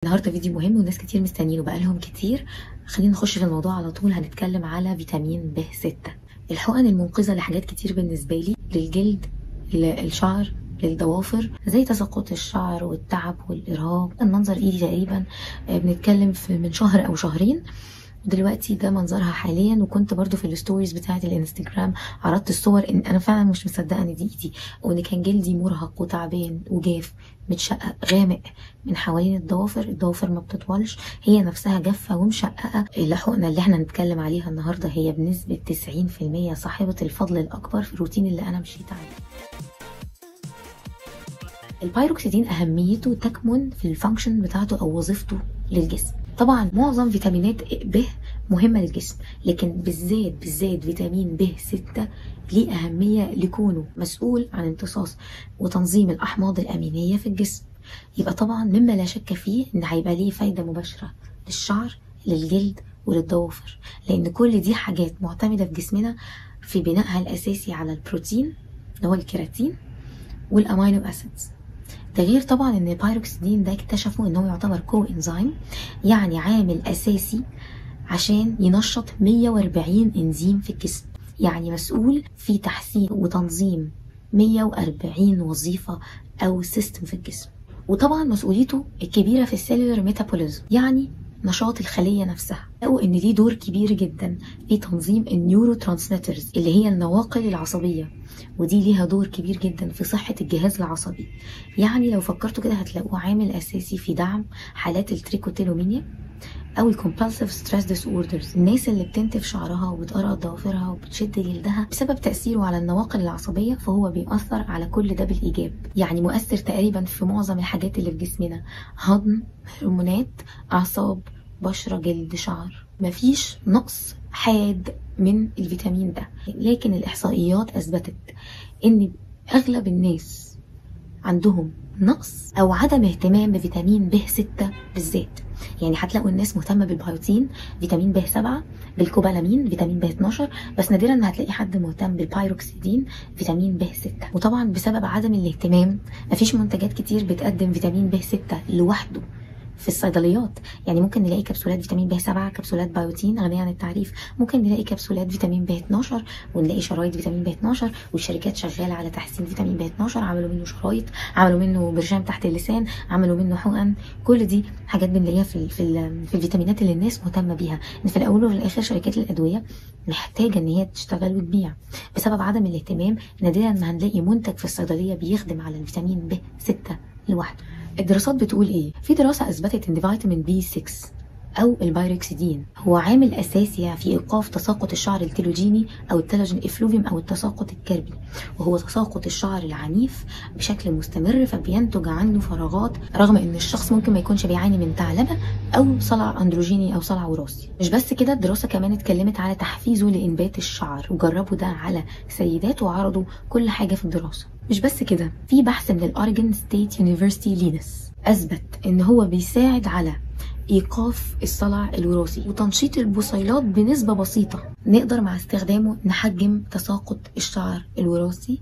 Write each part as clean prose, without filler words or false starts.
النهارده فيديو مهم وناس كتير مستنيينه بقالهم كتير. خلينا نخش في الموضوع على طول. هنتكلم على فيتامين ب 6، الحقن المنقذة لحاجات كتير بالنسبة لي، للجلد، للشعر، للضوافر، زي تساقط الشعر والتعب والإرهاق. المنظر ايدي تقريبا بنتكلم في من شهر أو شهرين، دلوقتي ده منظرها حاليا. وكنت برضو في الستوريز بتاعت الانستجرام عرضت الصور ان انا فعلا مش مصدقه ان دي ايدي، وان كان جلدي مرهق وتعبان وجاف متشقق غامق من حوالين الضوافر ما بتطولش، هي نفسها جافه ومشققه. الحقنه اللي احنا هنتكلم عليها النهارده هي بنسبه 90% صاحبه الفضل الاكبر في الروتين اللي انا مشيت عليه. البايروكسيدين اهميته تكمن في الفانكشن بتاعته او وظيفته للجسم. طبعا معظم فيتامينات ب مهمه للجسم، لكن بالذات فيتامين ب 6 ليه اهميه لكونه مسؤول عن امتصاص وتنظيم الاحماض الامينيه في الجسم. يبقى طبعا مما لا شك فيه ان هيبقى ليه فايده مباشره للشعر، للجلد، وللضوافر، لان كل دي حاجات معتمده في جسمنا في بنائها الاساسي على البروتين اللي هو الكيراتين والامينو اسيدز. ده غير طبعا ان البايروكسيدين ده اكتشفوا ان هو يعتبر كو انزيم، يعني عامل اساسي عشان ينشط 140 انزيم في الجسم، يعني مسؤول في تحسين وتنظيم 140 وظيفة او سيستم في الجسم. وطبعا مسؤوليته الكبيرة في السيلولر ميتابوليزم، يعني نشاط الخلية نفسها. لقوا ان ليه دور كبير جدا في تنظيم النيورو ترانسميترز اللي هي النواقل العصبية، ودي ليها دور كبير جدا في صحة الجهاز العصبي. يعني لو فكرتوا كده هتلاقوه عامل اساسي في دعم حالات التريكوتيلومينيا او الكومبالسيف ستريس ديس اوردرز، الناس اللي بتنتف شعرها وبتقرأ ضوافرها وبتشد جلدها بسبب تأثيره على النواقل العصبية، فهو بيأثر على كل ده بالإيجاب. يعني مؤثر تقريبا في معظم الحاجات اللي في جسمنا، هضم، هرمونات، أعصاب، بشرة، جلد، شعر. مفيش نقص حاد من الفيتامين ده، لكن الإحصائيات أثبتت إن أغلب الناس عندهم نقص أو عدم اهتمام بفيتامين ب 6 بالذات. يعني هتلاقوا الناس مهتمه بالبيوتين، فيتامين ب 7، بالكوبالامين، فيتامين ب 12، بس نادرا هتلاقي حد مهتم بالبايروكسيدين، فيتامين ب 6. وطبعا بسبب عدم الاهتمام مفيش منتجات كتير بتقدم فيتامين ب 6 لوحده في الصيدليات. يعني ممكن نلاقي كبسولات فيتامين ب 7، كبسولات بايوتين غنية عن التعريف، ممكن نلاقي كبسولات فيتامين ب 12، ونلاقي شرايط فيتامين ب 12، والشركات شغاله على تحسين فيتامين ب 12، عملوا منه شرايط، عملوا منه برشام تحت اللسان، عملوا منه حقن. كل دي حاجات بنلاقيها في الفيتامينات اللي الناس مهتمه بيها. ان في الاول وفي الاخر شركات الادويه محتاجه ان هي تشتغل وتبيع. بسبب عدم الاهتمام نادرا ما هنلاقي منتج في الصيدليه بيخدم على الفيتامين ب 6 لوحده. الدراسات بتقول ايه؟ في دراسة اثبتت ان فيتامين بي 6 او البايروكسيدين هو عامل اساسي في ايقاف تساقط الشعر التيلوجيني او التيلوجين افلوفيوم او التساقط الكربي، وهو تساقط الشعر العنيف بشكل مستمر، فبينتج عنه فراغات، رغم ان الشخص ممكن ما يكونش بيعاني من ثعلبه او صلع اندروجيني او صلع وراثي. مش بس كده، الدراسه كمان اتكلمت على تحفيزه لانبات الشعر، وجربوا ده على سيدات وعرضوا كل حاجه في الدراسه. مش بس كده، في بحث من الأوريجون ستيت يونيفرسيتي لينس اثبت ان هو بيساعد على ايقاف الصلع الوراثي وتنشيط البصيلات بنسبه بسيطه. نقدر مع استخدامه نحجم تساقط الشعر الوراثي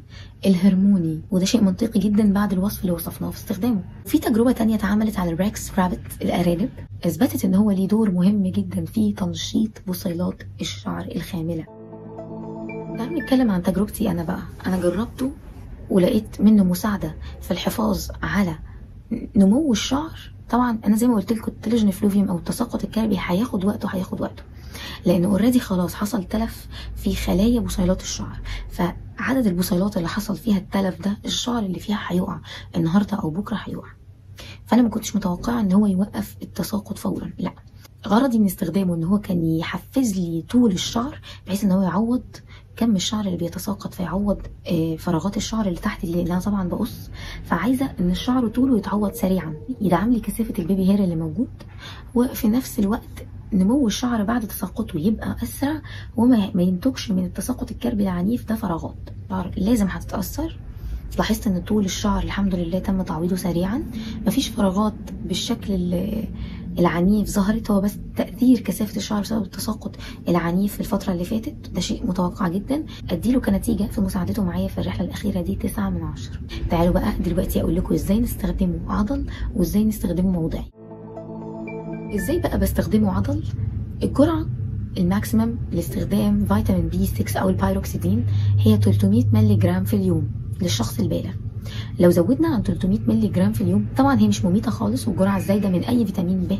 الهرموني، وده شيء منطقي جدا بعد الوصف اللي وصفناه في استخدامه. في تجربه تانية اتعملت على الراكس رابت الارانب، اثبتت ان هو ليه دور مهم جدا في تنشيط بصيلات الشعر الخامله. تعالوا نتكلم عن تجربتي انا بقى. انا جربته ولقيت منه مساعده في الحفاظ على نمو الشعر. طبعا انا زي ما قلت لكم التيلوجين افلوفيوم او التساقط الكربي هياخد وقته لان اوريدي خلاص حصل تلف في خلايا بصيلات الشعر، فعدد البصيلات اللي حصل فيها التلف ده الشعر اللي فيها هيقع النهارده او بكره هيقع. فانا ما كنتش متوقعه ان هو يوقف التساقط فورا، لا. غرضي من استخدامه ان هو كان يحفز لي طول الشعر، بحيث ان هو يعوض كم الشعر اللي بيتساقط، فيعوض فراغات الشعر اللي تحت دي، لان انا طبعا بقص، فعايزه ان الشعر طوله يتعوض سريعا، يدعم لي كثافه البيبي هير اللي موجود، وفي نفس الوقت نمو الشعر بعد تساقطه يبقى اسرع، وما ينتجش من التساقط الكربي العنيف ده فراغات. لازم هتتاثر. لاحظت ان طول الشعر الحمد لله تم تعويضه سريعا، مفيش فراغات بالشكل العنيف ظهرت، هو بس تأثير كثافة الشعر بسبب التساقط العنيف في الفترة اللي فاتت. ده شيء متوقع جدا. اديله كنتيجة في مساعدته معايا في الرحلة الأخيرة دي 9 من 10. تعالوا بقى دلوقتي أقول لكم ازاي نستخدمه عضل وازاي نستخدمه موضعي. ازاي بقى بستخدمه عضل؟ الجرعه الماكسيمم لاستخدام فيتامين بي 6 او البايروكسيدين هي 300 مللي جرام في اليوم للشخص البالغ. لو زودنا عن 300 مللي جرام في اليوم طبعا هي مش مميته خالص، والجرعه الزايده من اي فيتامين ب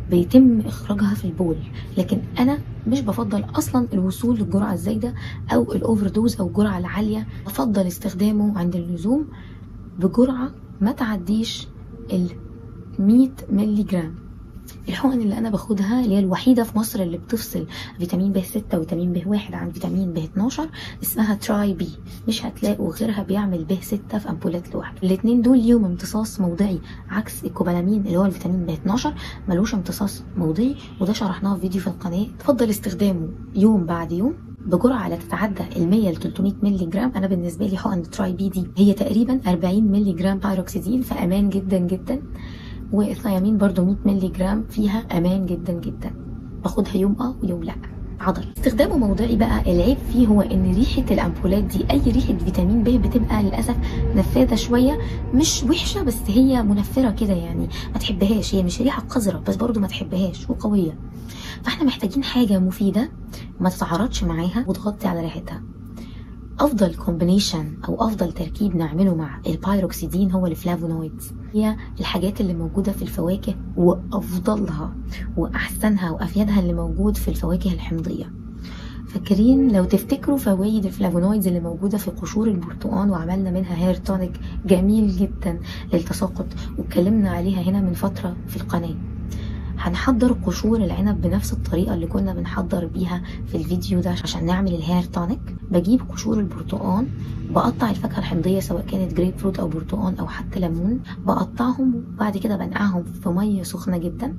بيتم اخراجها في البول، لكن انا مش بفضل اصلا الوصول للجرعه الزايده او الاوفر دوز او الجرعه العاليه. بفضل استخدامه عند اللزوم بجرعه ما تعديش ال 100 مللي جرام. الحقن اللي انا باخدها اللي هي الوحيده في مصر اللي بتفصل فيتامين ب 6 وفيتامين ب 1 عن فيتامين ب 12 اسمها تراي بي، مش هتلاقوا غيرها بيعمل ب 6 في امبولات لوحده. الاثنين دول ليهم امتصاص موضعي، عكس الكوبالامين اللي هو الفيتامين ب 12 ملوش امتصاص موضعي، وده شرحناه في فيديو في القناه. تفضل استخدامه يوم بعد يوم بجرعه لا تتعدى ال 100 ل 300 مللي جرام. انا بالنسبه لي حقن تراي بي دي هي تقريبا 40 مللي جرام بايروكسيدين، فامان جدا جدا. والثيامين برضو 100 مللي جرام فيها امان جدا جدا. باخدها يوم ويوم لا. عضل استخدامه موضعي بقى، العيب فيه هو ان ريحه الامبولات دي اي ريحه فيتامين ب بتبقى للاسف نفاذه شويه، مش وحشه بس هي منفره كده، يعني ما تحبهاش. هي مش ريحه قذره بس برضو ما تحبهاش وقويه، فاحنا محتاجين حاجه مفيده ما تتعارضش معاها وتغطي على ريحتها. افضل كومبينيشن او افضل تركيب نعمله مع البايروكسيدين هو الفلافونويدز، هي الحاجات اللي موجوده في الفواكه، وافضلها واحسنها وافيدها اللي موجود في الفواكه الحمضيه. فاكرين لو تفتكروا فوائد الفلافونويدز اللي موجوده في قشور البرتقال، وعملنا منها هير تونيك جميل جدا للتساقط واتكلمنا عليها هنا من فتره في القناه. هنحضر قشور العنب بنفس الطريقة اللي كنا بنحضر بيها في الفيديو ده عشان نعمل الهير تونيك. بجيب قشور البرتقال، بقطع الفاكهة الحمضية سواء كانت جريب فروت او برتقال او حتى ليمون، بقطعهم وبعد كده بنقعهم في مية سخنة جدا،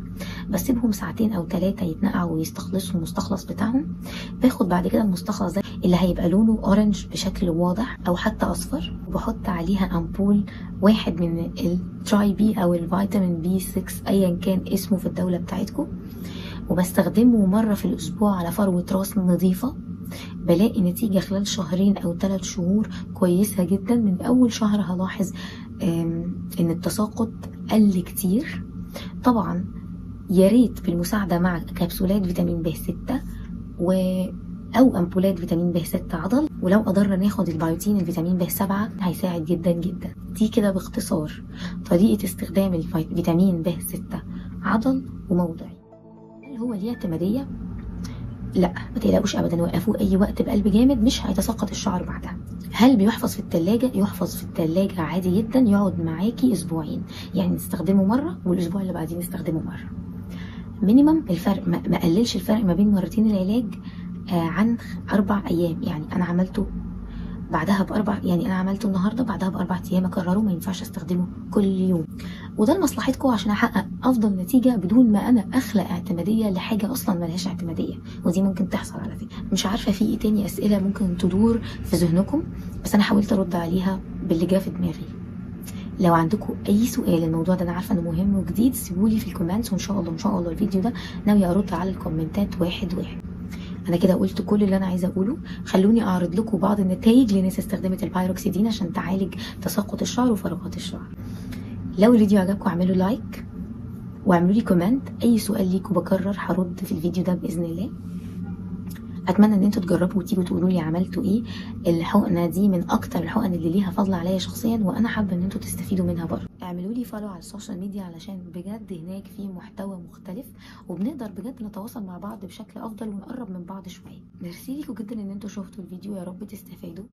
بسيبهم ساعتين او 3 يتنقعوا ويستخلصوا المستخلص بتاعهم. باخد بعد كده المستخلص ده اللي هيبقى لونه اورنج بشكل واضح او حتى اصفر، وبحط عليها امبول واحد من التراي بي او الفيتامين بي 6 ايا كان اسمه في الدولة بتاعتكم، وبستخدمه مرة في الاسبوع على فروة راس نظيفة. بلاقي نتيجة خلال 2 أو 3 شهور كويسة جدا. من اول شهر هلاحظ ان التساقط قل كتير. طبعا يا ريت بالمساعدة مع كبسولات فيتامين ب 6 او امبولات فيتامين ب 6 عضل، ولو قدرنا ناخد البيوتين الفيتامين ب 7 هيساعد جدا جدا. دي كده باختصار طريقة استخدام الفيتامين ب 6 عضل وموضعي. هل هو ليه اعتمادية؟ لا، ما تقلقوش ابدا، وقفوه اي وقت بقلب جامد، مش هيتساقط الشعر بعدها. هل بيحفظ في التلاجة؟ يحفظ في التلاجة عادي جدا، يقعد معاكي اسبوعين، يعني نستخدمه مرة والاسبوع اللي بعدين نستخدمه مرة مينيمم. الفرق ما قللش الفرق ما بين مرتين العلاج عن 4 أيام. يعني انا عملته بعدها يعني انا عملته النهارده بعدها ب4 ايام اكرره، ما ينفعش استخدمه كل يوم. وده لمصلحتكم عشان احقق افضل نتيجه بدون ما انا اخلق اعتماديه لحاجه اصلا ملهاش اعتماديه، ودي ممكن تحصل على فكره. مش عارفه في ايه تاني اسئله ممكن تدور في ذهنكم، بس انا حاولت ارد عليها باللي جه في دماغي. لو عندكم اي سؤال، الموضوع ده انا عارفه انه مهم وجديد، سيبولي في الكومنتس، وان شاء الله ان شاء الله الفيديو ده ناويه ارد على الكومنتات واحد واحد. انا كده قلت كل اللي انا عايزه اقوله. خلوني اعرض لكم بعض النتائج لناس استخدمت البايروكسيدين عشان تعالج تساقط الشعر وفراغات الشعر. لو الفيديو عجبكم اعملوا لايك واعملوا لي كومنت. اي سؤال ليكم بكرر هرد في الفيديو ده باذن الله. اتمنى ان انتوا تجربوا وتيجوا تقولوا لي عملتوا ايه. الحقنه دي من اكتر الحقن اللي ليها فضل عليا شخصيا، وانا حابه ان انتوا تستفيدوا منها برضه. اعملوا لي فولو على السوشيال ميديا علشان بجد هناك في محتوى مختلف، وبنقدر بجد نتواصل مع بعض بشكل افضل ونقرب من بعض شويه. ميرسي ليكوا جدا ان انتوا شفتوا الفيديو، يا رب تستفادوا.